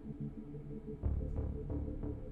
Getting a little tired of garbage.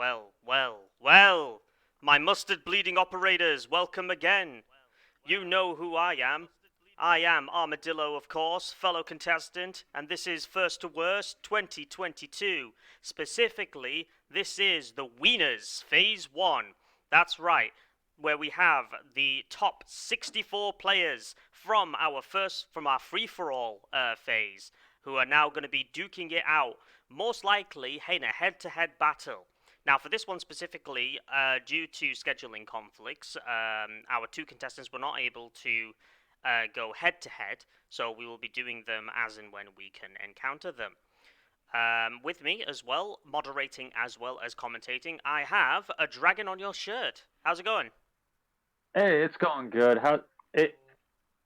Well, my mustard-bleeding operators, welcome again. You know who I am. I am Armadillo, of course, fellow contestant, and this is First to Worst 2022. Specifically, this is the Wieners Phase 1. That's right, where we have the top 64 players from our free-for-all phase, who are now going to be duking it out, most likely in a head-to-head battle. Now, for this one specifically, due to scheduling conflicts, our two contestants were not able to go head-to-head, so we will be doing them as and when we can encounter them. With me as well, moderating as well as commentating, I have a dragon on your shirt. How's it going? Hey, it's going good.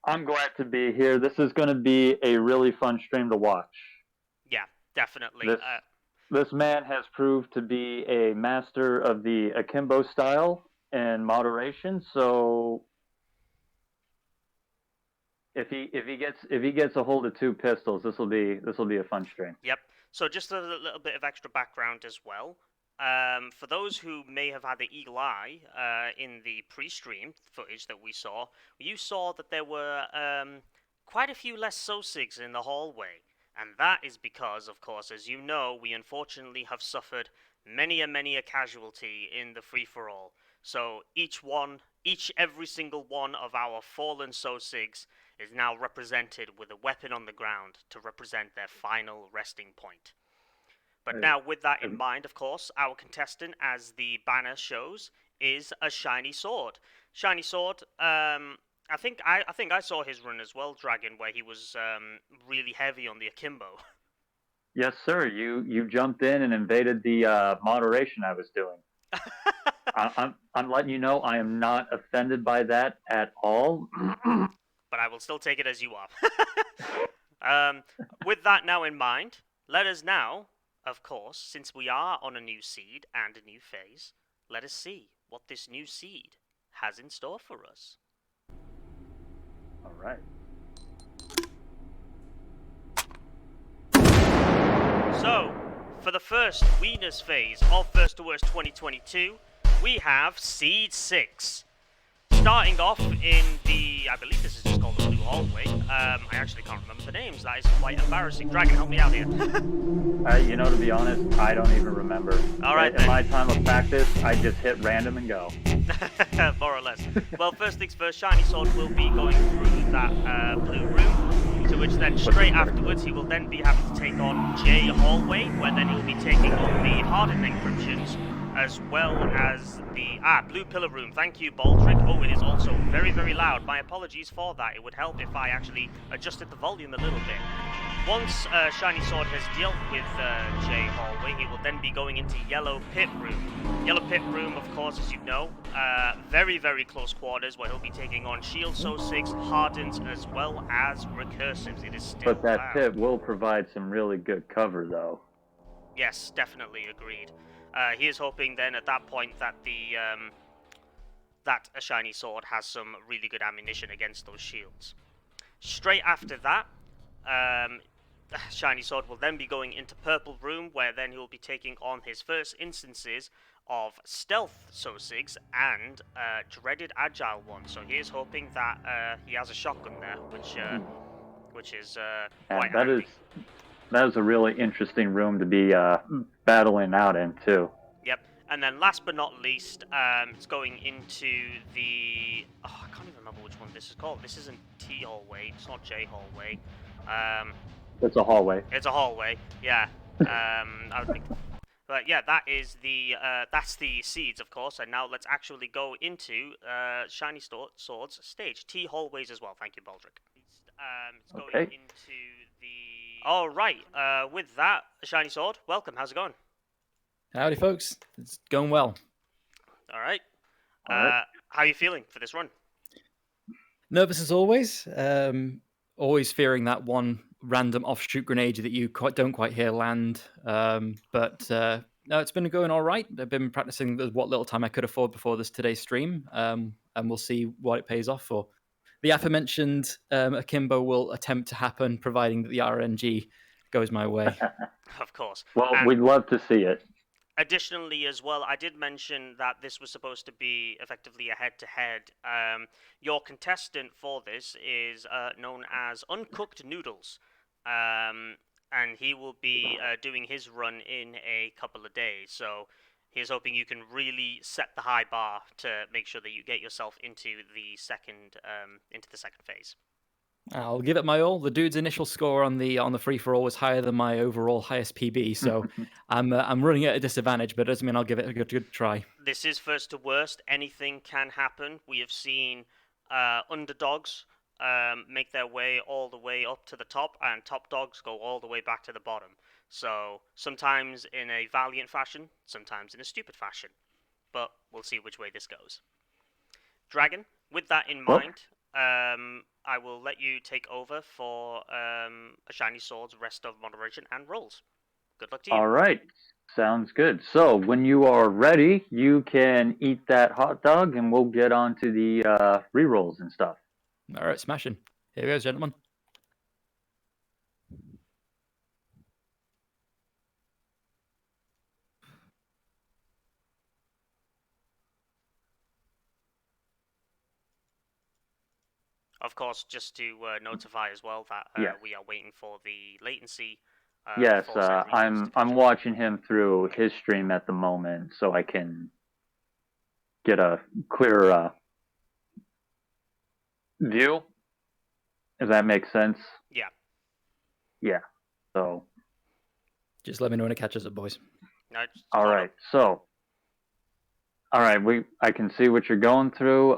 I'm glad to be here. This is going to be a really fun stream to watch. Yeah, definitely. This man has proved to be a master of the akimbo style and moderation. So if he gets a hold of two pistols, this will be a fun stream. Yep. So just a little bit of extra background as well. For those who may have had the eagle eye in the pre-stream footage that we saw, you saw that there were quite a few less Sosigs in the hallway. And that is because, of course, as you know, we unfortunately have suffered many a casualty in the free-for-all. So every single one of our fallen Sosigs is now represented with a weapon on the ground to represent their final resting point. But now, with that in mind, of course, our contestant, as the banner shows, is AShinySword. ShinySword, I think I saw his run as well, Dragon, where he was really heavy on the akimbo. Yes, sir. You jumped in and invaded the moderation I was doing. I'm letting you know I am not offended by that at all. But I will still take it as you are. With that now in mind, let us now, of course, since we are on a new seed and a new phase, let us see what this new seed has in store for us. All right. So, for the first Wieners phase of First to Worst 2022, we have Seed 6. Starting off in the, I believe this is just called the Blue Hallway. I actually can't remember the names. That is quite embarrassing. Dragon, help me out here. To be honest, I don't even remember. All right, in my time of practice, I just hit random and go. More or less. Well, first things first, ShinySword will be going through that blue room, to which then straight afterwards he will then be having to take on J Hallway, where then he'll be taking on the hardened encryptions, as well as the blue pillar room. Thank you, Baldric. Oh, it is also very loud. My apologies for that. It would help if I actually adjusted the volume a little bit. Once ShinySword has dealt with J Hallway, he will then be going into Yellow Pit Room. Yellow Pit Room, of course, as you know, very close quarters, where he'll be taking on Shield So-6, Hardens, as well as Recursives. It is still But that loud. pit will provide some really good cover, though. Yes, definitely agreed. He is hoping then at that point that that AShinySword has some really good ammunition against those shields. Straight after that, ShinySword will then be going into Purple Room, where then he will be taking on his first instances of Stealth Sosigs and Dreaded Agile one. So he is hoping that he has a shotgun there, which is quite handy. That is a really interesting room to be battling out in, too. Yep. And then last but not least, it's going into the... Oh, I can't even remember which one this is called. This isn't T hallway. It's not J hallway. It's a hallway. It's a hallway. Yeah. I would think... But yeah, that is the that's the seeds, of course. And now let's actually go into ShinySword's stage. T hallways as well. Thank you, Baldric. It's going into the... All right. With that, ShinySword, welcome. How's it going? Howdy, folks. It's going well. All right. How are you feeling for this run? Nervous as always. Always fearing that one random offshoot grenade that you don't quite hear land. But no, it's been going all right. I've been practicing what little time I could afford before today's stream, and we'll see what it pays off for. The aforementioned akimbo will attempt to happen, providing that the RNG goes my way. Of course. Well, we'd love to see it. Additionally, as well, I did mention that this was supposed to be effectively a head-to-head. Your contestant for this is known as Uncooked Noodles, and he will be doing his run in a couple of days. So he's hoping you can really set the high bar to make sure that you get yourself into the second phase. I'll give it my all. The dude's initial score on the free for all was higher than my overall highest PB, so I'm running at a disadvantage, but it doesn't mean I'll give it a good try. This is first to worst. Anything can happen. We have seen underdogs make their way all the way up to the top, and top dogs go all the way back to the bottom. So sometimes in a valiant fashion, sometimes in a stupid fashion. But we'll see which way this goes. Dragon, with that in mind, I will let you take over for AShinySword's rest of moderation and rolls. Good luck to you. All right. Sounds good. So when you are ready, you can eat that hot dog, and we'll get on to the rerolls and stuff. All right, smashing. Here goes, gentlemen. Of course, just to notify as well that we are waiting for the latency. Yes, I'm watching him through his stream at the moment, so I can get a clearer view. If that makes sense. Yeah. Yeah. So. Just let me know when it catches up, boys. No, all right. So. All right. I can see what you're going through.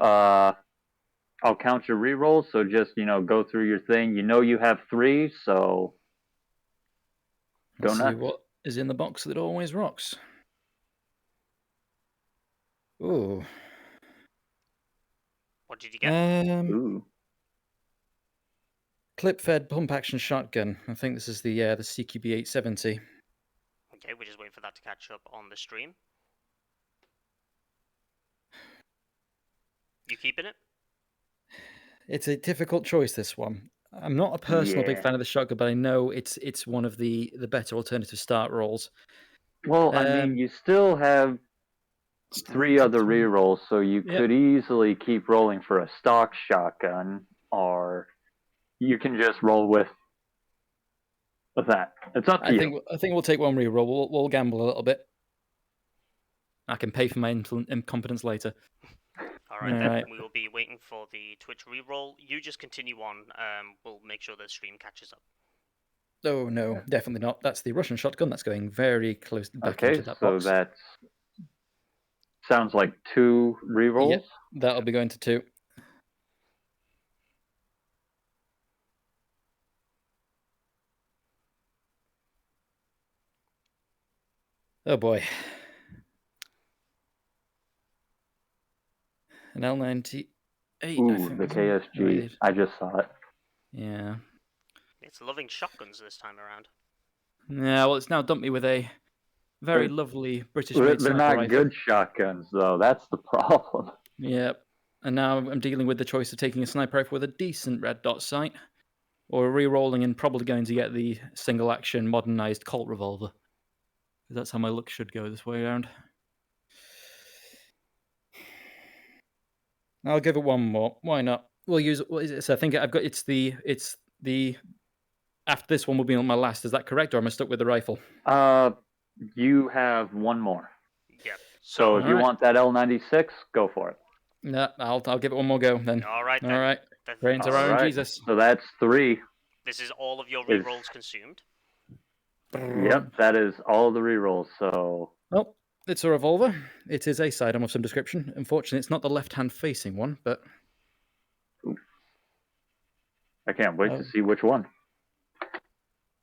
I'll count your rerolls. So just go through your thing. You have 3. So. Let's see what is in the box that always rocks. Ooh. What did you get? Ooh. Clip-fed pump-action shotgun. I think this is the CQB 870. Okay, we're just waiting for that to catch up on the stream. You keeping it? It's a difficult choice, this one. I'm not a personal big fan of the shotgun, but I know it's one of the better alternative start rolls. Well, I mean, you still have 3 other rerolls, so you could easily keep rolling for a stock shotgun, or you can just roll with that. It's up to you. I think we'll take one reroll. We'll gamble a little bit. I can pay for my incompetence later. All right. We will be waiting for the Twitch reroll. You just continue on. We'll make sure the stream catches up. Oh, no, definitely not. That's the Russian shotgun. That's going very close back into that box. So that sounds like 2 rerolls. Yep, that'll be going to 2. Oh boy. An L98. Ooh, the KSG. I just saw it. Yeah. It's loving shotguns this time around. Yeah, well, it's now dumped me with a very lovely British-made They're not rifle. Good shotguns, though. That's the problem. Yep. And now I'm dealing with the choice of taking a sniper rifle with a decent red dot sight, or re-rolling and probably going to get the single-action modernized Colt revolver. That's how my luck should go this way around. I'll give it one more. Why not? We'll use. What is it? So I think I've got. It's the. After this one will be on my last. Is that correct, or am I stuck with the rifle? You have one more. Yeah. So if you want that L96, go for it. No, I'll give it one more go then. All right. Then. All right. Praise to our own Jesus. So that's 3. This is all of your rerolls consumed. Yep, that is all the rerolls. So. Well, it's a revolver. It is a sidearm of some description. Unfortunately, it's not the left-hand facing one, but. I can't wait to see which one.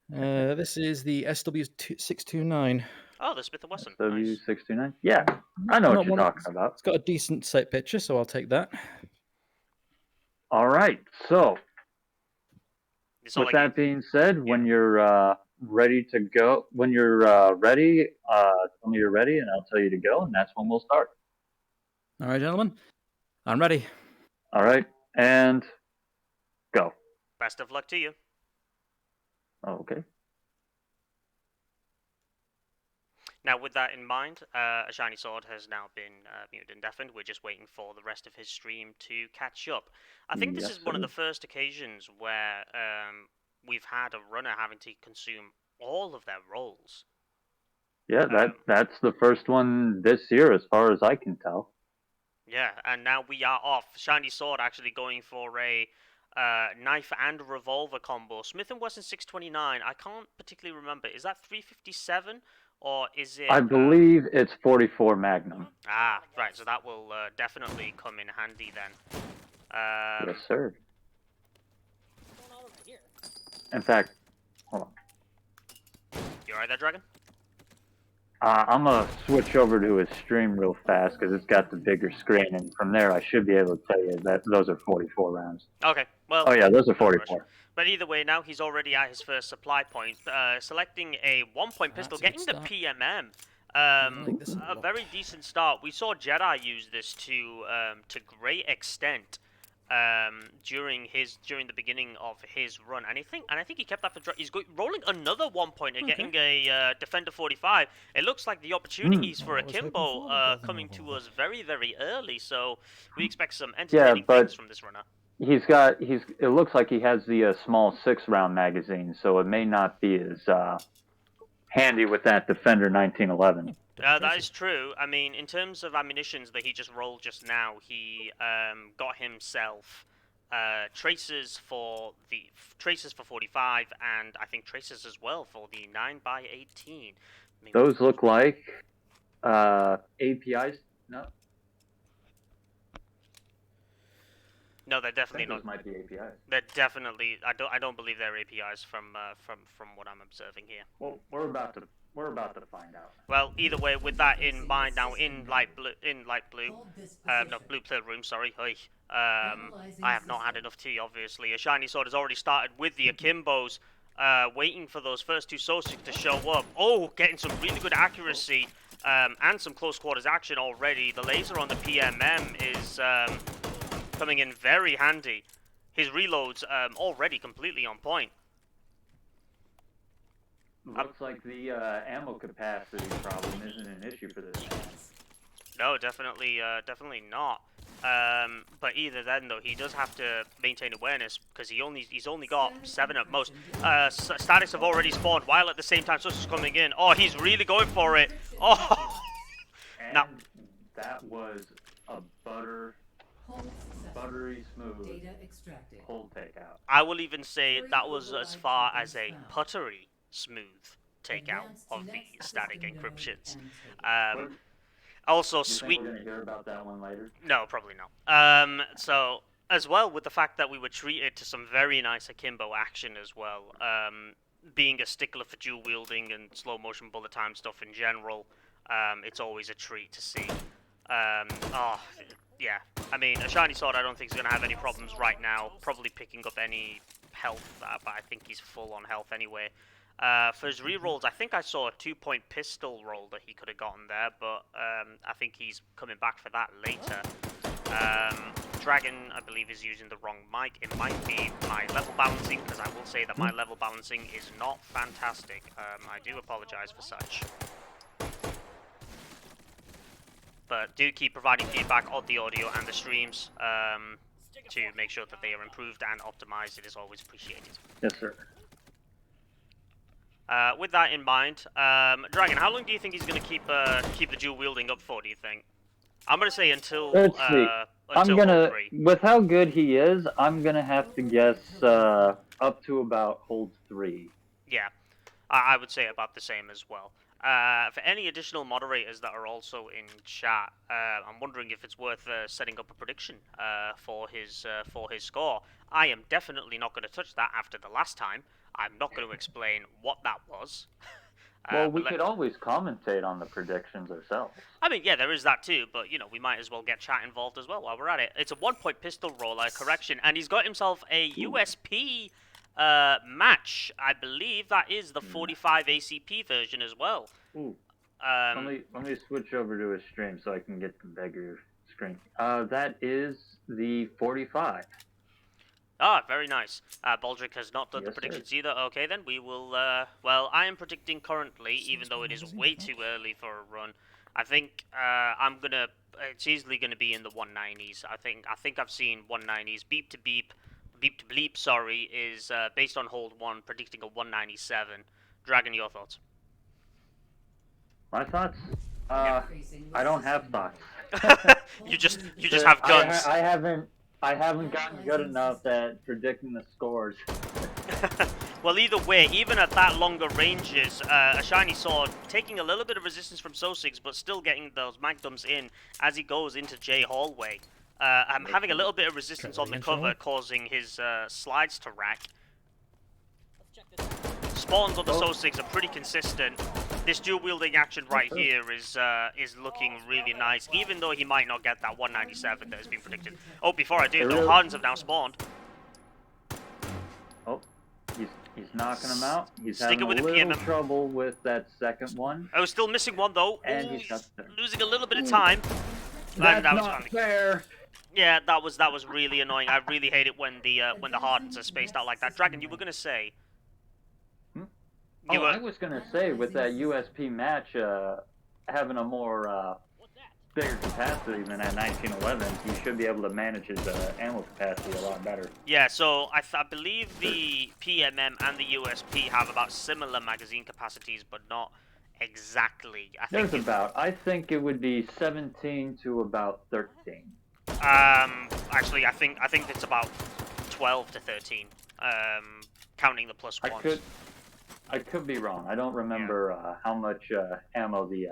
This is the SW629. Oh, the Smith & Wesson. SW629? Yeah, I know what you're talking about. It's got a decent sight picture, so I'll take that. All right, so with that being said, when you're ready to go, when you're ready, tell me you're ready, and I'll tell you to go, and that's when we'll start. All right, gentlemen. I'm ready. All right, and go. Best of luck to you. Okay. Now, with that in mind, AShinySword has now been muted and deafened. We're just waiting for the rest of his stream to catch up. I think this Yes, is one of sir. the first occasions where we've had a runner having to consume all of their roles. Yeah, that's the first one this year, as far as I can tell. Yeah, and now we are off. AShinySword actually going for a knife and revolver combo. Smith & Wesson 629. I can't particularly remember. Is that 357 or is it? I believe it's 44 Magnum. Ah, right. So that will definitely come in handy then. Yes, sir. In fact, hold on. You alright there, Dragon? I'm gonna switch over to his stream real fast because it's got the bigger screen, and from there I should be able to tell you that those are 44 rounds. Okay, well... Oh yeah, those are no 44. rush. But either way, now he's already at his first supply point, selecting a 1-point pistol, getting the PMM. A very decent start. We saw Jedi use this to great extent during the beginning of his run, and I think he kept that for. He's rolling another 1 point and getting a Defender 45. It looks like the opportunities for Akimbo coming to us very, very early. So we expect some entertaining things from this runner. It looks like he has the small 6-round magazine, so it may not be as handy with that Defender 1911. That is true. I mean, in terms of ammunitions that he just rolled just now, he got himself tracers for 45, and I think tracers as well for the 9x18. Those look like APIs. No. No, they're definitely not. Those might be APIs. They're definitely. I don't believe they're APIs from what I'm observing here. Well, we're about to find out. Well, either way, with that in mind, now in light blue, no, blue pill room. Sorry, I have not had enough tea. Obviously, AShinySword has already started with the Akimbos, waiting for those first two Sosiks to show up. Oh, getting some really good accuracy and some close quarters action already. The laser on the PMM is coming in very handy. His reloads already completely on point. Looks like the ammo capacity problem isn't an issue for this man. No, definitely not. But either then, though, he does have to maintain awareness because he's only got 7 at most. Statics have already spawned while at the same time Sus is coming in. Oh, he's really going for it. Oh, now that was a buttery smooth hold takeout. I will even say that was as far as a puttery smooth takeout of the static encryptions. Also, sweet. We're gonna hear about that one later. No, probably not. So as well, with the fact that we were treated to some very nice akimbo action as well. Being a stickler for dual wielding and slow motion bullet time stuff in general, it's always a treat to see. Yeah. I mean, AShinySword I don't think is going to have any problems right now. Probably picking up any health, but I think he's full on health anyway. For his rerolls, I think I saw a 2-point pistol roll that he could have gotten there, but I think he's coming back for that later. Dragon, I believe, is using the wrong mic. It might be my level balancing, because I will say that my level balancing is not fantastic. I do apologize for such. But do keep providing feedback on the audio and the streams to make sure that they are improved and optimized. It is always appreciated. Yes, sir. With that in mind, Dragon, how long do you think he's going to keep the dual wielding up for? Do you think? I'm going to say until. Let's see. Hold 3. With how good he is, I'm gonna have to guess up to about hold 3. Yeah, I would say about the same as well. For any additional moderators that are also in chat, I'm wondering if it's worth setting up a prediction for his score. I am definitely not going to touch that after the last time. I'm not going to explain what that was. Well, we could always commentate on the predictions ourselves. I mean, yeah, there is that too, but, you know, we might as well get chat involved as well while we're at it. It's a 1-point pistol roll, correction, and he's got himself a USP match. I believe that is the 45 ACP version as well. Ooh. Let me switch over to his stream so I can get the bigger screen. That is the 45. Ah, very nice. Baldric has not done the Yes, sir. predictions either. Okay, then we will. Well, I am predicting currently, even though it is way too early for a run. I think I'm gonna. It's easily gonna be in the 190s. I think I've seen 190s. Beep to beep, beep to bleep. Sorry, is based on hold one, predicting a 197. Dragon, your thoughts? My thoughts? I don't have thoughts. you just have guns. I haven't gotten good enough at predicting the scores. Well, either way, even at that longer ranges, a shiny sword taking a little bit of resistance from Sosigs, but still getting those magnums in as he goes into J hallway. I'm having a little bit of resistance on the cover, causing his slides to rack. Spawns on the Sosigs are pretty consistent. This dual wielding action right here is looking really nice, even though he might not get that 197 that has been predicted. Oh, before I do, though, Hardens have now spawned. Oh, he's knocking him out. He's Sticking having with a the little PMM. trouble with that second one. Oh, still missing one though. And Ooh, he's got the... losing a little bit of time. That's that was not fair. Yeah, that was really annoying. I really hate it when the Hardens are spaced out like that. Dragon, you were gonna say. I was gonna say with that USP match having a more bigger capacity than that 1911, you should be able to manage his ammo capacity a lot better. Yeah, so I believe the PMM and the USP have about similar magazine capacities, but not exactly. I think it would be 17 to about 13. Actually, I think it's about 12 to 13. Counting the plus ones. I could be wrong. I don't remember how much ammo the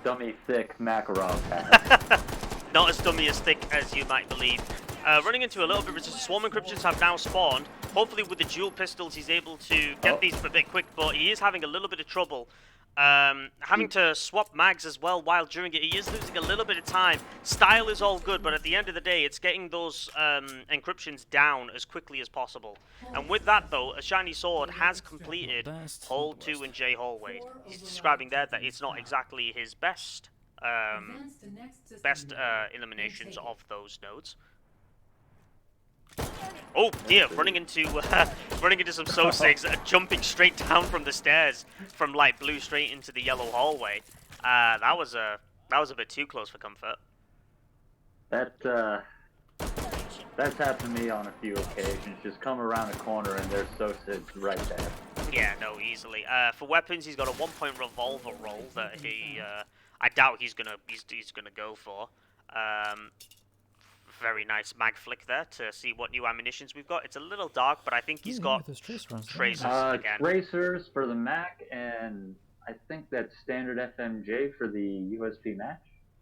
dummy thick Makarov has. Not as dummy as thick as you might believe. Running into a little bit of resistance. Swarm encryptions have now spawned. Hopefully with the dual pistols he's able to get these a bit quick, but he is having a little bit of trouble. Having to swap mags as well while during it. He is losing a little bit of time. Style is all good, but at the end of the day, it's getting those encryptions down as quickly as possible. And with that, though, a shiny sword has completed Hole 2 and J hallway. He's describing there that it's not exactly his best eliminations of those nodes. Oh dear, running into some Sosigs, jumping straight down from the stairs from light blue straight into the yellow hallway. That was a bit too close for comfort. That's happened to me on a few occasions. Just come around a corner and there's Sosigs right there. Yeah, no, easily. For weapons, he's got a 1-point revolver roll that I doubt he's gonna go for. Very nice mag flick there to see what new ammunitions we've got. It's a little dark, but I think he's got tracers again. Tracers for the Mac, and I think that's standard FMJ for the USP match.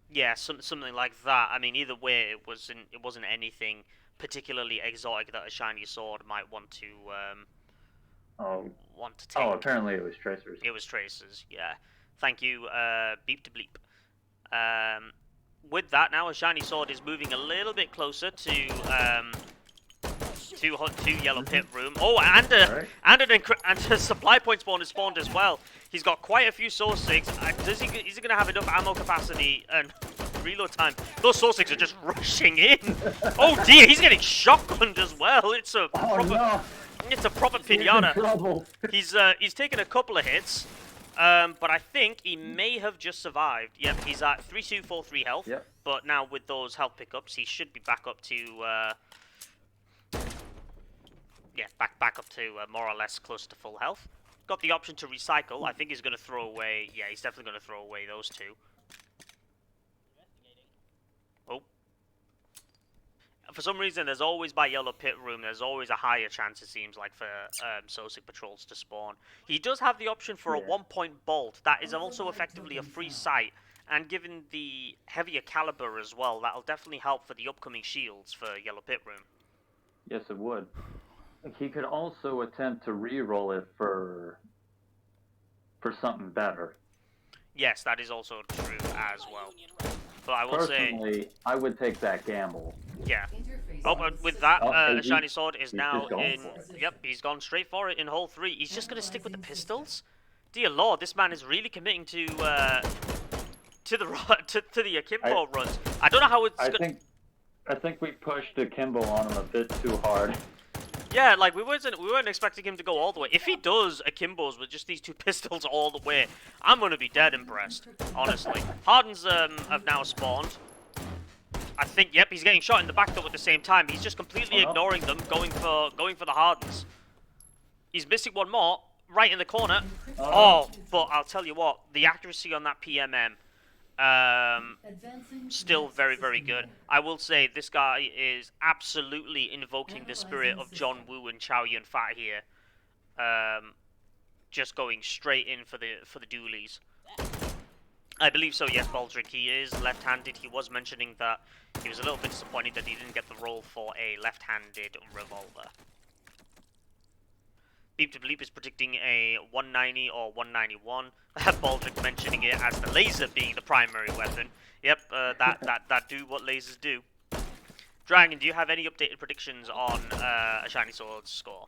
Yeah, something like that. I mean, either way, it wasn't anything particularly exotic that a shiny sword might want to take. Oh, apparently it was tracers. It was tracers. Yeah. Thank you, beep to bleep. With that, now a shiny sword is moving a little bit closer to yellow pit room. Oh, and a supply point spawn is spawned as well. He's got quite a few Sosigs. Is he going to have enough ammo capacity and reload time? Those Sosigs are just rushing in. Oh dear, he's getting shotgunned as well. It's a proper pinata. He's taken a couple of hits. But I think he may have just survived. Yep, he's at 3243 health. Yep. But now with those health pickups, he should be back up to back up to more or less close to full health. Got the option to recycle. I think he's going to throw away. Yeah, he's definitely going to throw away those two. Oh. For some reason, there's always by yellow pit room, there's always a higher chance, it seems like, for Sosig patrols to spawn. He does have the option for a 1-point bolt. That is also effectively a free sight. And given the heavier caliber as well, that'll definitely help for the upcoming shields for yellow pit room. Yes, it would. He could also attempt to re-roll it for something better. Yes, that is also true as well. But I will Personally, I would take that gamble. Yeah. Oh, but with that, a shiny sword is now in. Yep, he's gone straight for it in hole 3. He's just going to stick with the pistols. Dear Lord, this man is really committing to the Akimbo runs. I don't know how it's. I think we pushed akimbo on him a bit too hard. Yeah, like we weren't expecting him to go all the way. If he does akimbos with just these two pistols all the way, I'm gonna be dead impressed, honestly. Hardens have now spawned. I think, yep, he's getting shot in the back though at the same time. He's just completely ignoring them, going for the Hardens. He's missing one more, right in the corner. Oh, but I'll tell you what, the accuracy on that PMM, still very, very good. I will say this guy is absolutely invoking the spirit of John Woo and Chow Yun Fat here. Just going straight in for the dualies. I believe so, yes, Baldrick. He is left-handed. He was mentioning that he was a little bit disappointed that he didn't get the role for a left-handed revolver. Beep to Bleep is predicting a 190 or 191. Baldrick mentioning it as the laser being the primary weapon. Yep, that do what lasers do. Dragon, do you have any updated predictions on AShinySword's score?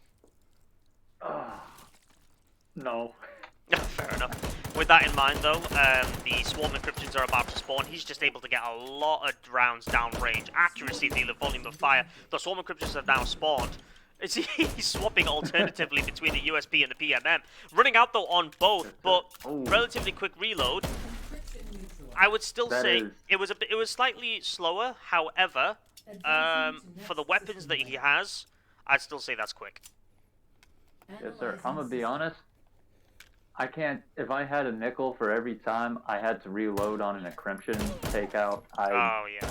No. Fair enough. With that in mind, though, the swarm encryptions are about to spawn. He's just able to get a lot of rounds downrange. Accuracy dealer, volume of fire. The swarm encryptions have now spawned. He's swapping alternatively between the USP and the PMM. Running out, though, on both, but relatively quick reload. I would still say it was slightly slower. However, for the weapons that he has, I'd still say that's quick. Yes, sir. I'm gonna be honest. I can't. If I had a nickel for every time I had to reload on an encryption takeout, Oh yeah.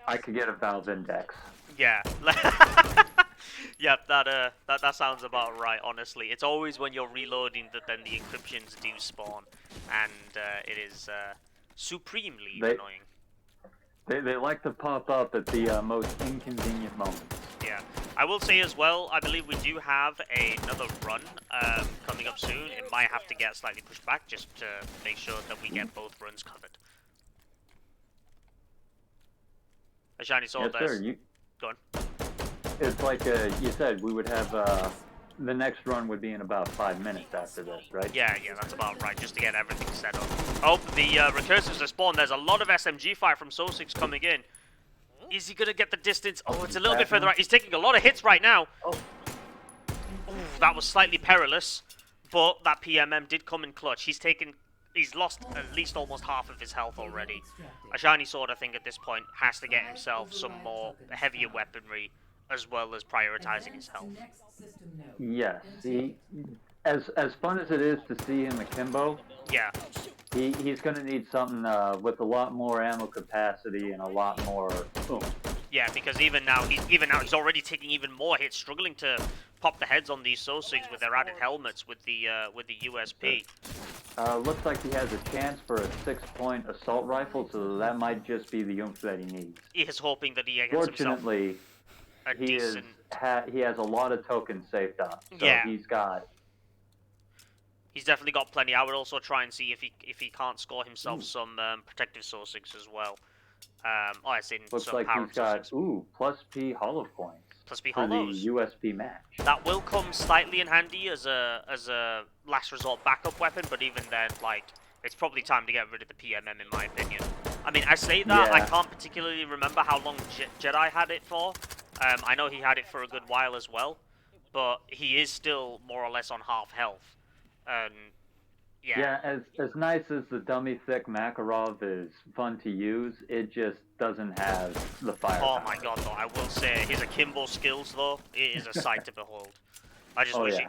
I could get a Valve Index. Yeah. Yep, that sounds about right, honestly. It's always when you're reloading that then the encryptions do spawn, and it is supremely annoying. They like to pop up at the most inconvenient moments. Yeah. I will say as well, I believe we do have another run coming up soon. It might have to get slightly pushed back just to make sure that we get both runs covered. AShinySword, yes, sir. Go on. It's like you said, we would have the next run would be in about 5 minutes after this, right? Yeah, that's about right, just to get everything set up. Oh, the recursives are spawned. There's a lot of SMG fire from Sosix coming in. Is he going to get the distance? Oh, it's a little bit further out. He's taking a lot of hits right now. Oh, that was slightly perilous, but that PMM did come in clutch. He's lost at least almost half of his health already. AShinySword, I think, at this point, has to get himself some more heavier weaponry, as well as prioritizing his health. Yes, as fun as it is to see him akimbo, yeah, he's going to need something with a lot more ammo capacity and a lot more boom. Yeah, because even now he's already taking even more hits, struggling to pop the heads on these Sosigs with their added helmets with the USP. Looks like he has a chance for a 6-point assault rifle, so that might just be the oomph that he needs. He is hoping that he gets Fortunately, himself a decent... he has a lot of tokens saved up, so yeah. He's definitely got plenty. I would also try and see if he can't score himself some protective Sosigs as well. I seen looks some like power he's got plus P hollow points. Plus P for hollows. the USP match. That will come slightly in handy as a last resort backup weapon, but even then, like, it's probably time to get rid of the PMM in my opinion. I mean, I say that, I can't particularly remember how long Jedi had it for. I know he had it for a good while as well, but he is still more or less on half health. Yeah, as nice as the dummy thick Makarov is fun to use, it just doesnment have the firepower. Oh my god, though, I will say his akimbo skills though, it is a sight to behold. I just wish he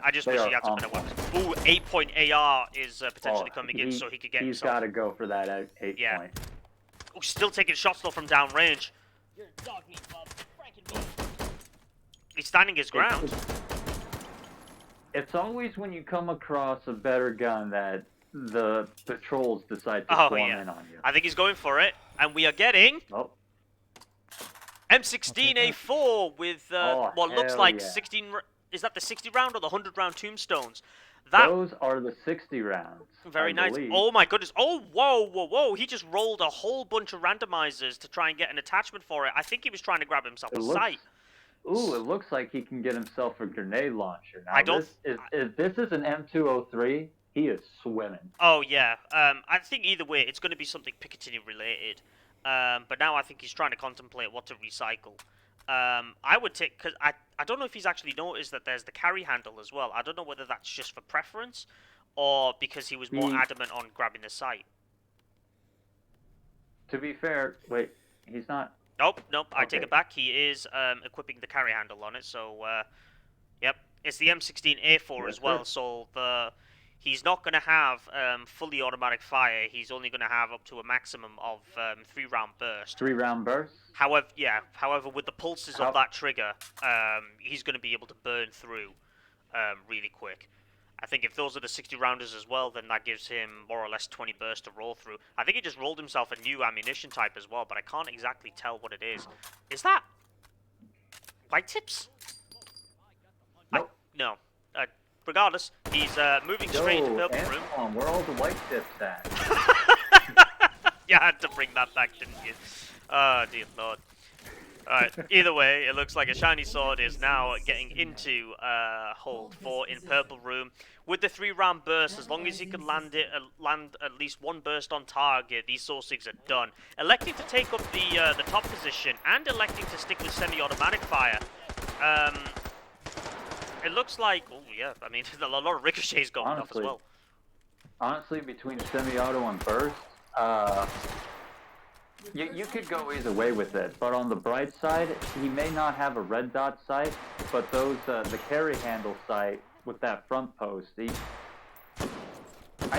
had some better weapons. Ooh, 8-point AR is potentially coming in, so he could get himself. He's got to go for that 8-point. Ooh, still taking shots though from downrange. He's standing his ground. It's always when you come across a better gun that the patrols decide to swarm in on you. I think he's going for it, and we are getting M16A4 with what looks like 16. Is that the 60 round or the 100 round tombstones? Those are the 60 rounds. Very nice. Oh my goodness. Oh, whoa. He just rolled a whole bunch of randomizers to try and get an attachment for it. I think he was trying to grab himself a sight. Ooh, it looks like he can get himself a grenade launcher. Now, if this is an M203, he is swimming. Oh, yeah. I think either way, it's going to be something Picatinny related. but now I think he's trying to contemplate what to recycle. I would take, because I don't know if he's actually noticed that there's the carry handle as well. I don't know whether that's just for preference or because he was more adamant on grabbing the sight. To be fair, wait, he's not... Nope, I Okay. take it back. He is equipping the carry handle on it, so, yep. It's the M16A4 Yes, as well, sir. so he's not going to have fully automatic fire. He's only going to have up to a maximum of 3-round burst. 3-round burst? However, with the pulses of that trigger, he's going to be able to burn through really quick. I think if those are the 60-rounders as well, then that gives him more or less 20 bursts to roll through. I think he just rolled himself a new ammunition type as well, but I can't exactly tell what it is. Is that white tips? Nope. No. Regardless, he's moving straight into purple room. Antoine, where are all the white tips at? You had to bring that back, didn't you? Oh, dear lord. Alright, either way, it looks like a shiny sword is now getting into hold 4 in purple room. With the 3-round burst, as long as he can land at least 1 burst on target, these Sosigs are done. Electing to take up the top position and electing to stick with semi-automatic fire. It looks like, oh yeah, I mean, there's a lot of ricochets going off as well. Honestly, between semi-auto and burst, you could go either way with it, but on the bright side, he may not have a red dot sight, but those the carry handle sight with that front post, I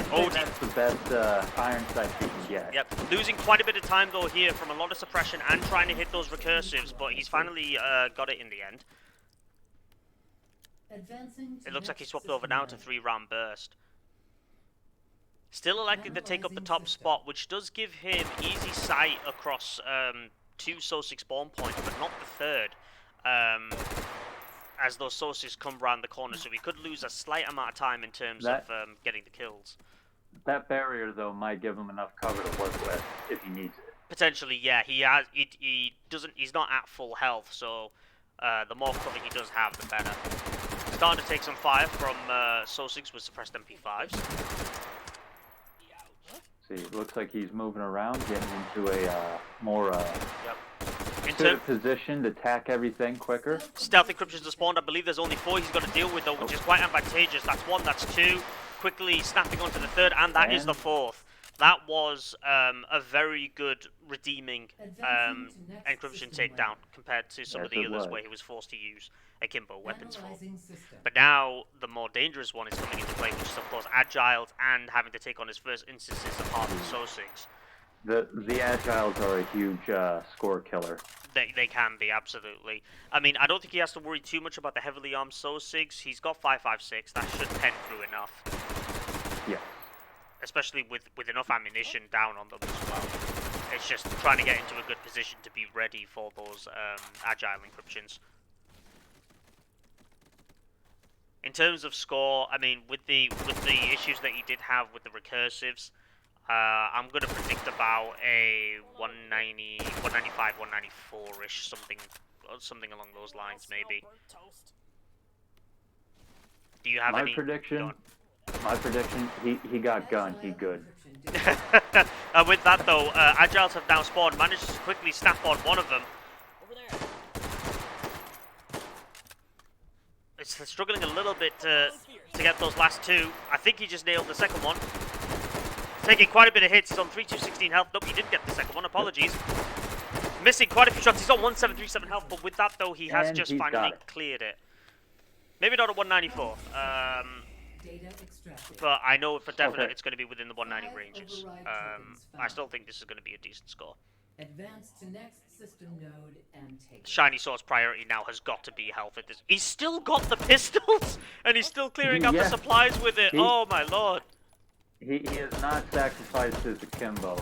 think that's the best iron sight you can get. Yep, losing quite a bit of time though here from a lot of suppression and trying to hit those recursives, but he's finally got it in the end. It looks like he swapped over now to 3-round burst. Still elected to take up the top spot, which does give him easy sight across 2 Sosig spawn points, but not the third. As those Sosigs come round the corner, so he could lose a slight amount of time in terms of getting the kills. That barrier, though, might give him enough cover to work with if he needs it. Potentially, yeah. He's not at full health, so the more cover he does have, the better. Starting to take some fire from Sosigs with suppressed MP5s. See, it looks like he's moving around, getting into a more position to attack everything quicker. Stealth encryptions are spawned. I believe there's only 4 he's got to deal with, though, which is quite advantageous. That's 1, that's 2. Quickly snapping onto the 3rd, and that is the 4th. That was a very good redeeming encryption takedown compared to some of the others where he was forced to use akimbo weapons for. But now the more dangerous one is coming into play, which is of course Agiles and having to take on his first instances of hardened Sosigs. The Agiles are a huge score killer. They can be, absolutely. I mean, I don't think he has to worry too much about the heavily armed Sosigs. He's got 5.56. That should pen through enough. Yeah. Especially with enough ammunition down on them as well. It's just trying to get into a good position to be ready for those agile encryptions. In terms of score, I mean, with the issues that he did have with the recursives, I'm going to predict about a 190, 195, 194-ish, something along those lines, maybe. Do you have any prediction? My prediction, he got gunned, he good. With that though, Agiles have now spawned, manages to quickly snap on one of them. It's struggling a little bit to get those last 2. I think he just nailed the second one. Taking quite a bit of hits, he's on 3216 health. Nope, he didn't get the second one, apologies. Missing quite a few shots, he's on 1737 health, but with that though, he has just finally cleared it. Maybe not at 194. But I know for definite it's going to be within the 190 ranges. I still think this is going to be a decent score. Advance to next system node and take Shiny Sword's priority now has got to be health at this. He's still got the pistols, and he's still clearing up the supplies with it. Oh my lord! He has not sacrificed his akimbo.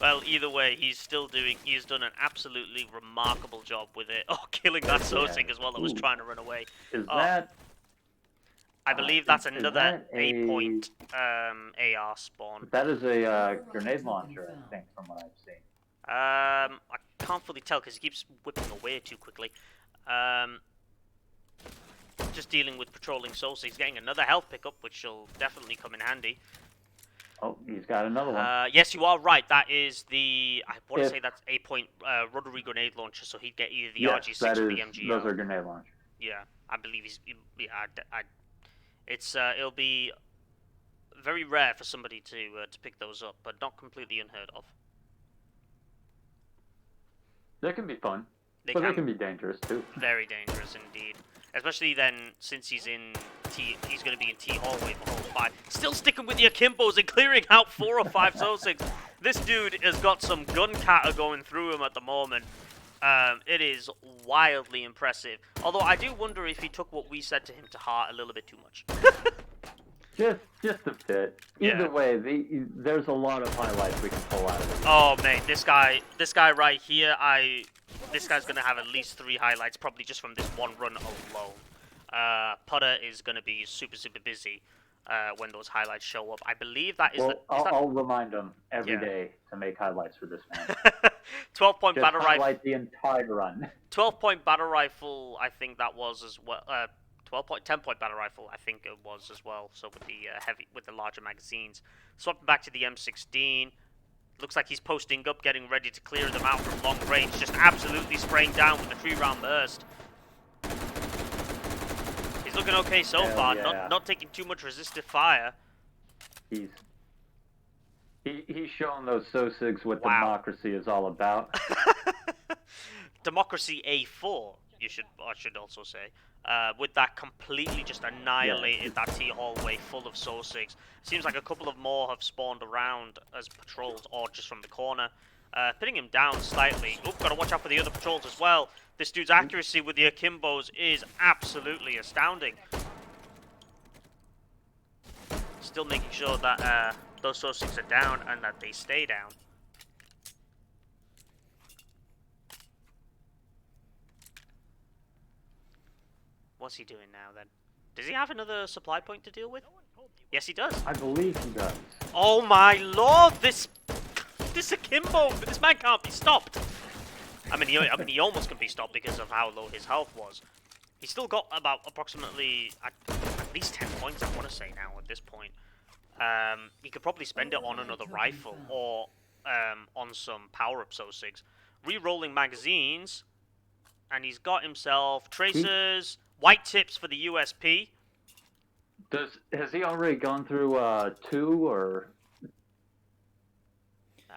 Well, either way, he's done an absolutely remarkable job with it. Oh, killing that Sosig as well that was trying to run away. Is that? I believe that's another 8-point AR spawn. That is a grenade launcher, I think, from what I've seen. I can't fully tell because he keeps whipping away too quickly. Just dealing with patrolling souls. He's getting another health pickup, which will definitely come in handy. Oh, he's got another one. Yes, you are right. That is the. I want to If- say that's 8-point rotary grenade launcher, so he'd get either the Yes, RG6 that or is. the MGL. Those are grenade launchers. Yeah, I believe he's. Yeah, it'll be very rare for somebody to pick those up, but not completely unheard of. They can be fun, They but they can be dangerous too. Very dangerous indeed. Especially then, since he's in he's going to be in T hallway for hole 5. Still sticking with the akimbos and clearing out 4 or 5 Sosigs. This dude has got some gun catter going through him at the moment. It is wildly impressive. Although I do wonder if he took what we said to him to heart a little bit too much. Just a bit. Either way, there's a lot of highlights we can pull out of it. Oh mate, this guy right here, this guy's gonna have at least 3 highlights, probably just from this one run alone. Potter is gonna be super busy when those highlights show up. I believe that is. Well, I'll remind him every day to make highlights for this man. 12-point battle rifle. Highlight the entire run. 12-point battle rifle, I think that was as well. 10-point battle rifle, I think it was as well. So with the larger magazines. Swapping back to the M16. Looks like he's posting up, getting ready to clear them out from long range. Just absolutely spraying down with the 3-round burst. He's looking okay so far. Yeah. Not taking too much resistive fire. He's shown those Sosigs what democracy is all about. Democracy A4, I should also say. With that completely just annihilated that T hallway full of Sosigs. Seems like a couple of more have spawned around as patrols or just from the corner. Pinning him down slightly. Oop, gotta watch out for the other patrols as well. This dude's accuracy with the akimbos is absolutely astounding. Still making sure that those Sosigs are down and that they stay down. What's he doing now then? Does he have another supply point to deal with? Yes, he does. I believe he does. Oh my lord! This akimbo! This man can't be stopped. I mean, he almost can be stopped because of how low his health was. He's still got about approximately at least 10 points. I want to say now at this point. He could probably spend it on another rifle or on some power-up Sosigs. Re-rolling magazines, and he's got himself tracers. White tips for the USP. Has he already gone through 2 or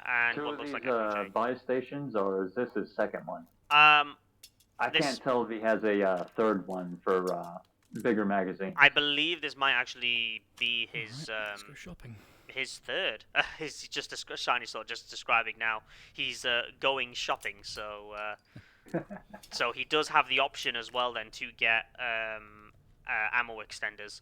and 2 what of looks these like buy stations, or is this his second one? I can't tell if he has a third one for bigger magazines. I believe this might actually be his Let's go shopping. his third. He's just AShinySword just describing now. He's going shopping, so. So he does have the option as well then to get ammo extenders.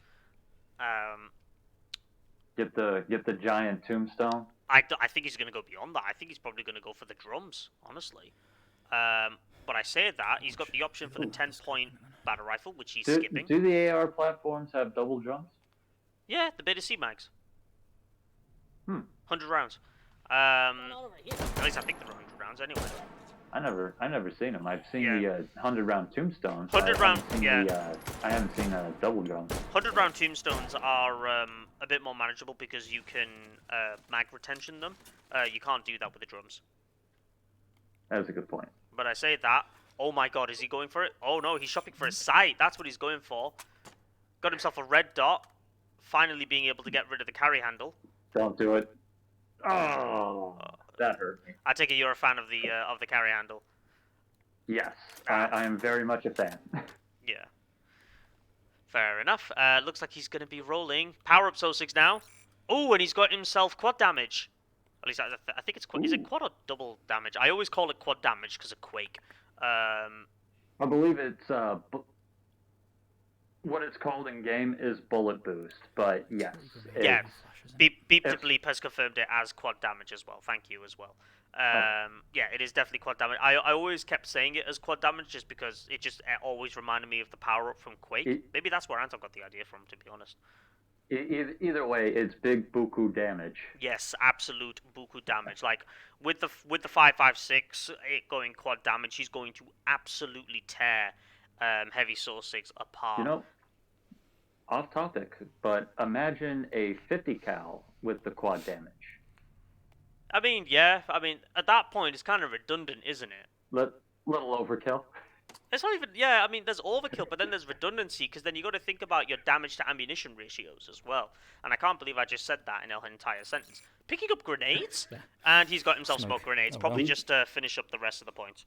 Get the giant tombstone. I think he's going to go beyond that. I think he's probably going to go for the drums, honestly. But I say that he's got the option for the 10-point battle rifle, which he's skipping. Do the AR platforms have double drums? Yeah, the Beta C mags. 100 rounds. At least I think they're 100 rounds anyway. I never seen them. I've seen the 100-round tombstones. 100 round, I haven't seen a double drum. 100-round tombstones are a bit more manageable because you can mag retention them. You can't do that with the drums. That's a good point. But I say that. Oh my god, is he going for it? Oh no, he's shopping for his sight. That's what he's going for. Got himself a red dot. Finally being able to get rid of the carry handle. Don't do it. Oh, that hurt me. I take it you're a fan of the carry handle. Yes, I am very much a fan. Yeah. Fair enough. Looks like he's going to be rolling. Power up Sosigs now. Oh, and he's got himself quad damage. At least I think it's quad. Is it quad or double damage? I always call it quad damage because of Quake. I believe it's what it's called in game is bullet boost, but yes. Yeah. Beep to Bleep has confirmed it as quad damage as well. Thank you as well. Yeah, it is definitely quad damage. I always kept saying it as quad damage just because it just always reminded me of the power up from Quake. Maybe that's where Anton got the idea from, to be honest. Either way, it's big buku damage. Yes, absolute buku damage. Like with the 5.56, it going quad damage, he's going to absolutely tear heavy Soul 6 apart. off topic, but imagine a 50 cal with the quad damage. I mean, yeah. I mean, at that point, it's kind of redundant, isn't it? Little overkill. It's not even. Yeah, I mean, there's overkill, but then there's redundancy because then you got to think about your damage to ammunition ratios as well. And I can't believe I just said that in an entire sentence. Picking up grenades, and he's got himself smoke grenades. Oh, Probably well. just to finish up the rest of the points.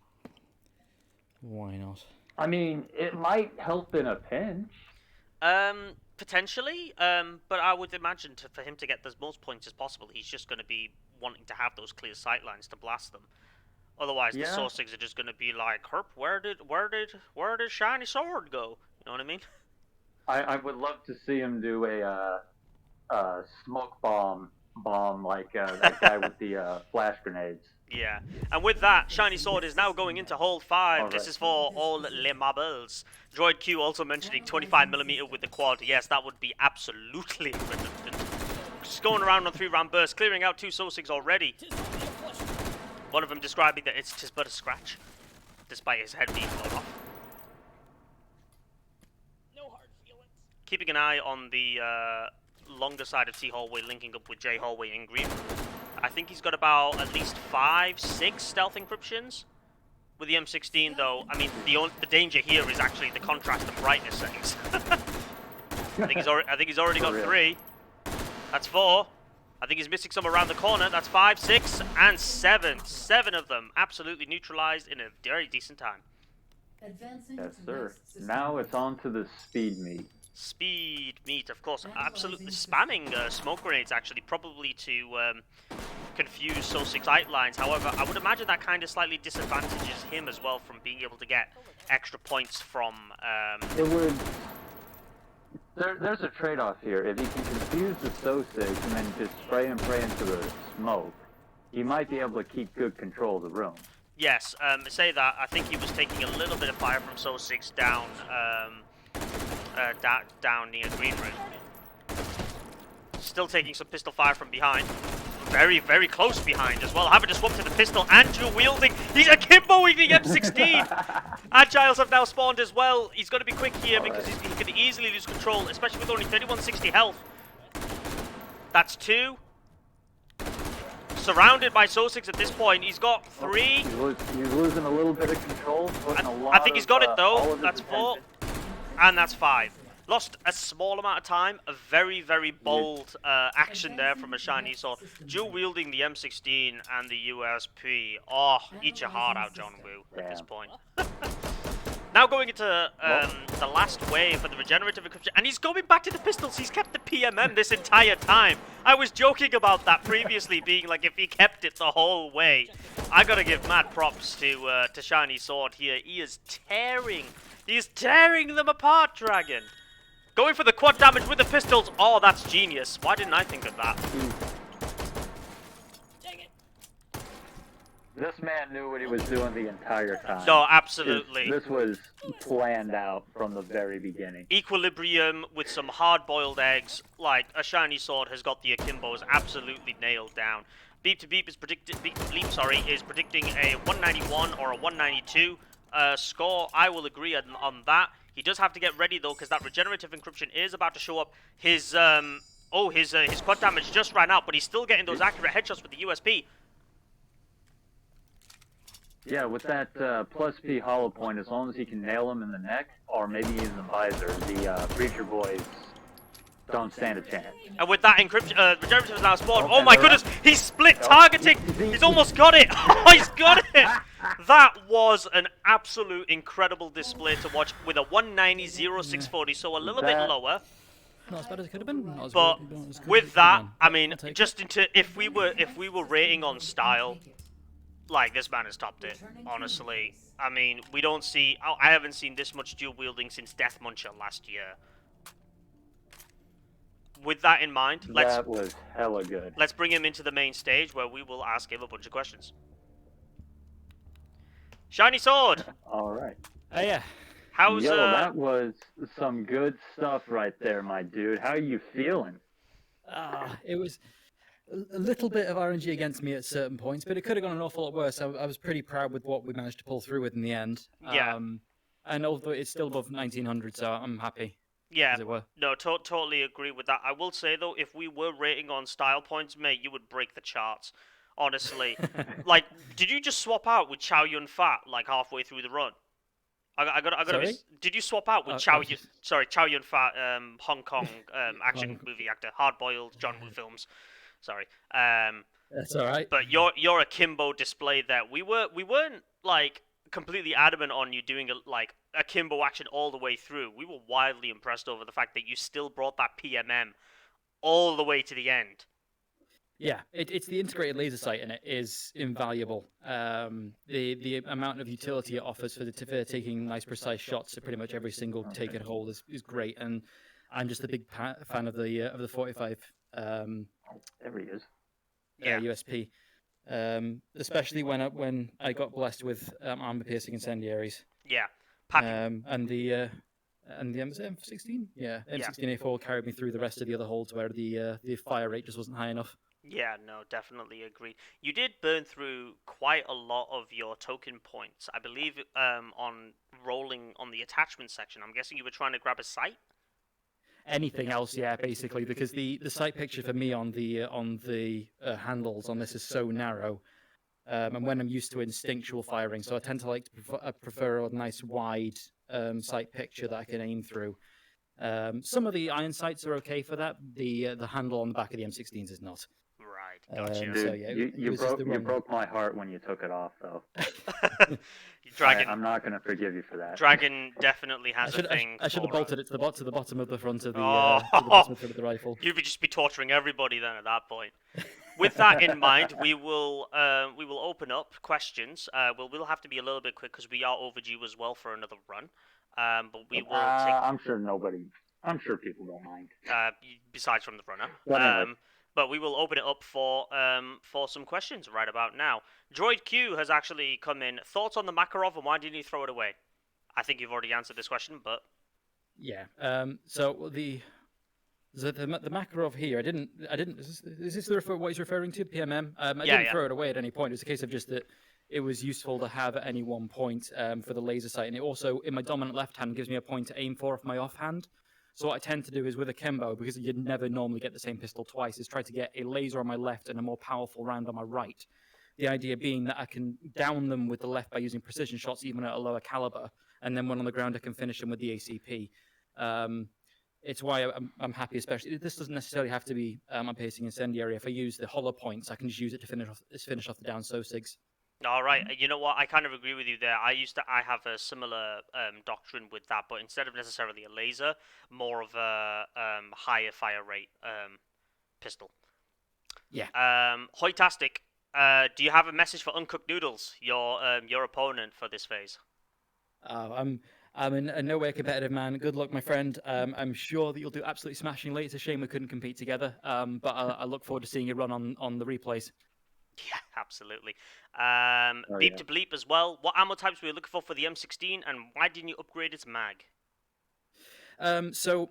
Why not? I mean, it might help in a pinch. Potentially. But I would imagine for him to get as most points as possible, he's just going to be wanting to have those clear sight lines to blast them. Otherwise, the Sourcigs are just going to be like, "Herp, where did Shiny Sword go?" You know what I mean? I would love to see him do a smoke bomb like that guy with the flash grenades. Yeah. And with that, Shiny Sword is now going into hold 5. All This right. is for all les marbles. Droid Q also mentioning 25mm with the quad. Yes, that would be absolutely redundant. Just going around on 3-round bursts, clearing out 2 Sourcigs already. One of them describing that it's just but a scratch, despite his head being blown off. No hard feelings. Keeping an eye on the longer side of T Hallway, linking up with J Hallway in green. I think he's got about at least 5-6 stealth encryptions. With the M16, though, I mean, the danger here is actually the contrast and brightness settings. I think he's already got 3. That's 4. I think he's missing some around the corner. That's 5, 6, and 7. 7 of them absolutely neutralized in a very decent time. Yes, sir. Now it's on to the speed meat. Speed meat, of course. Absolutely spamming smoke grenades, actually, probably to confuse Sourcig sight lines. However, I would imagine that kind of slightly disadvantages him as well from being able to get extra points from... It would... There's a trade-off here. If he can confuse the Sourcig and then just spray and pray into the smoke, he might be able to keep good control of the room. Yes, say that. I think he was taking a little bit of fire from Sourcigs down, down near green room. Still taking some pistol fire from behind. Very, very close behind as well. Having to swap to the pistol and dual wielding. He's akimboing the M16. Agiles have now spawned as well. He's got to be quick here because he could easily lose control, especially with only 3160 health. That's 2. Surrounded by Sourcigs at this point. He's got 3. He's losing a little bit of control. I think he's got it though. That's 4. And that's 5. Lost a small amount of time. A very, very bold action there from a Shiny Sword. Dual wielding the M16 and the USP. Oh, eat your heart out, John Woo, at this point. Now going into the last wave for the regenerative encryption. And he's going back to the pistols. He's kept the PMM this entire time. I was joking about that previously, being like, if he kept it the whole way. I gotta give mad props to Shiny Sword here. He is tearing them apart, Dragon. Going for the quad damage with the pistols. Oh, that's genius. Why didn't I think of that? Dang it. This man knew what he was doing the entire time. No, absolutely. This was planned out from the very beginning. Equilibrium with some hard-boiled eggs. Like, a Shiny Sword has got the Akimbos absolutely nailed down. Beep to Beep is predicting a 191 or a 192 score. I will agree on that. He does have to get ready though, because that regenerative encryption is about to show up. His quad damage just ran out, but he's still getting those accurate headshots with the USP. Yeah, with that plus P hollow point, as long as he can nail him in the neck, or maybe even the visor, the Preacher Boys don't stand a chance. And with that encryption, regenerative is now spawned. Oh my goodness, he's split targeting. He's almost got it. Oh, he's got it. That was an absolute incredible display to watch with a 190-0640, so a little bit lower. Not as bad as it could have been. But with that, I mean, just into if we were rating on style, like, this man has topped it. Honestly, I mean, we don't see. I haven't seen this much dual wielding since Death Muncher last year. With that in mind, that was hella good. Let's bring him into the main stage where we will ask him a bunch of questions. Shiny Sword. All right. Oh yeah. How's that was some good stuff right there, my dude. How are you feeling? It was a little bit of RNG against me at certain points, but it could have gone an awful lot worse. I was pretty proud with what we managed to pull through with in the end. Yeah. And although it's still above 1900, so I'm happy. Yeah, as it were. no, totally agree with that. I will say though, if we were rating on style points, mate, you would break the charts. Honestly, like, did you just swap out with Chow Yun Fat like halfway through the run? I gotta Sorry? Did you swap out with Chow Yun Fat, Hong Kong action Hong- movie actor, hard-boiled John Woo films? Sorry. That's all right. But you're akimbo display there. We weren't like completely adamant on you doing like akimbo action all the way through. We were wildly impressed over the fact that you still brought that PMM all the way to the end. Yeah, it's the integrated laser sight, and it is invaluable. The amount of utility it offers for taking nice precise shots at pretty much every single take and hold is great. And I'm just a big fan of the 45 There he is. Yeah. USP, especially when I got blessed with armor piercing incendiaries. Yeah. And the M16, yeah, M16A4 carried me through the rest of the other holds where the fire rate just wasn't high enough. Yeah, no, definitely agree. You did burn through quite a lot of your token points. I believe on rolling on the attachment section. I'm guessing you were trying to grab a sight? Anything else, yeah, basically, because the sight picture for me on the handles on this is so narrow, and when I'm used to instinctual firing, so I tend to prefer a nice wide sight picture that I can aim through. Some of the iron sights are okay for that. The handle on the back of the M16s is not. Right, gotcha. Dude, So, yeah, you broke my heart when you took it off, though. Dragon, I'm not going to forgive you for that. Dragon definitely has a thing. I should have for, bolted it to the bottom of the front of the, Oh. to the bottom of the rifle. You'd just be torturing everybody then at that point. With that in mind, we will open up questions. We'll have to be a little bit quick because we are overdue as well for another run. But we will take. I'm sure people don't mind. Besides from the runner. But anyway. But we will open it up for some questions right about now. Droid Q has actually come in. Thoughts on the Makarov and why didn't you throw it away? I think you've already answered this question, but yeah. So the Makarov here, I didn't. Is this what he's referring to? PMM. I didn't throw it away at any point. It was a case of just that it was useful to have at any one point for the laser sight, and it also in my dominant left hand gives me a point to aim for off my offhand. So what I tend to do is with a Kimbo, because you never normally get the same pistol twice, is try to get a laser on my left and a more powerful round on my right. The idea being that I can down them with the left by using precision shots even at a lower caliber, and then when on the ground I can finish them with the ACP. It's why I'm happy, especially, this doesn't necessarily have to be I'm piercing incendiary. If I use the hollow points, I can just use it to finish off the down SOSIGs. All right, you know what? I kind of agree with you there. I have a similar doctrine with that, but instead of necessarily a laser, more of a higher fire rate pistol. Yeah. Hoytastic, do you have a message for Uncooked Noodles, your opponent for this phase? I'm in no way a competitive man. Good luck, my friend. I'm sure that you'll do absolutely smashingly. It's a shame we couldn't compete together. But I look forward to seeing you run on the replays. Yeah, absolutely. Beep to bleep as well. What ammo types were you looking for the M16, and why didn't you upgrade its mag? So,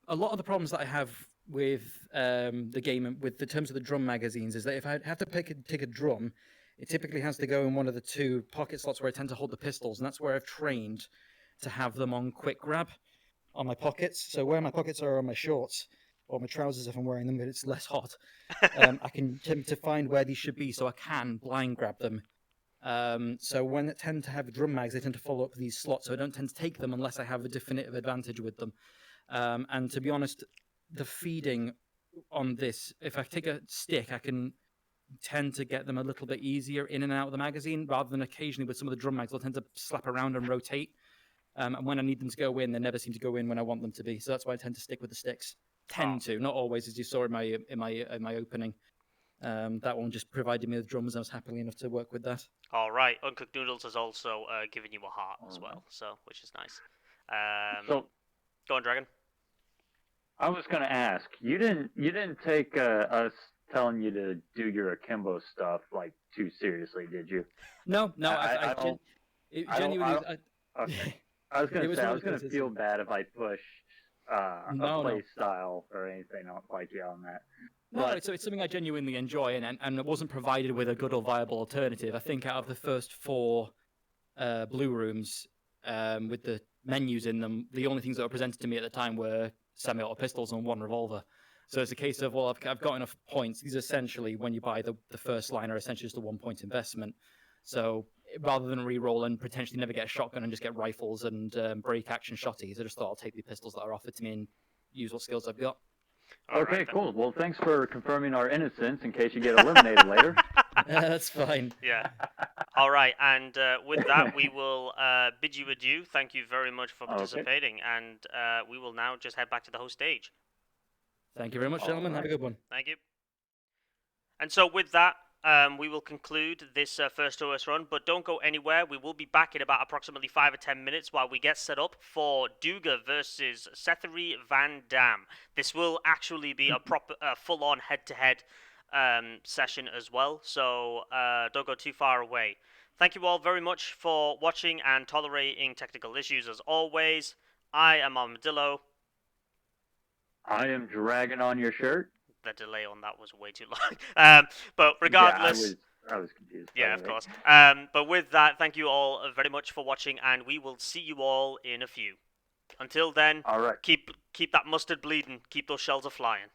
a lot of the problems that I have with the game, with the terms of the drum magazines, is that if I have to take a drum, it typically has to go in one of the two pocket slots where I tend to hold the pistols, and that's where I've trained to have them on quick grab on my pockets. So where my pockets are on my shorts, or my trousers if I'm wearing them, but it's less hot. I can tend to find where these should be so I can blind grab them. So when I tend to have drum mags, I tend to follow up these slots, so I don't tend to take them unless I have a definitive advantage with them. And to be honest, the feeding on this, if I take a stick, I can tend to get them a little bit easier in and out of the magazine, rather than occasionally with some of the drum mags, I'll tend to slap around and rotate. And when I need them to go in, they never seem to go in when I want them to be. So that's why I tend to stick with the sticks. Tend to, not always, as you saw in my opening. That one just provided me with drums. I was happily enough to work with that. All right, Uncooked Noodles has also given you a heart as well, so which is nice. So, go on, Dragon. I was going to ask, you didn't take us telling you to do your akimbo stuff like too seriously, did you? No, I genuinely. Okay. I was going to say I was going to feel bad if I pushed a play style or anything like you on that. No, so it's something I genuinely enjoy, and it wasn't provided with a good or viable alternative. I think out of the first 4 blue rooms, with the menus in them. The only things that were presented to me at the time were semi-auto pistols and one revolver. So it's a case of, well, I've got enough points. These are essentially, when you buy the first line, are essentially just a 1-point investment. So rather than re-roll and potentially never get a shotgun and just get rifles and break action shotties, I just thought I'll take the pistols that are offered to me and use what skills I've got. Okay, cool. Well, thanks for confirming our innocence in case you get eliminated later. That's fine. Yeah. All right, and with that, we will bid you adieu. Thank you very much for participating, and we will now just head back to the host stage. Thank you very much, gentlemen. Have a good one. Thank you. And so with that, we will conclude this first OS run, but don't go anywhere. We will be back in about approximately 5 or 10 minutes while we get set up for Duga versus Sethery Van Dam. This will actually be a proper, full-on head-to-head session as well, so don't go too far away. Thank you all very much for watching and tolerating technical issues as always. I am Armadillo. I am dragging on your shirt. The delay on that was way too long. But regardless... Yeah, I was confused. Yeah, of course. But with that, thank you all very much for watching, and we will see you all in a few. Until then, all right. keep that mustard bleeding. Keep those shells a-flying.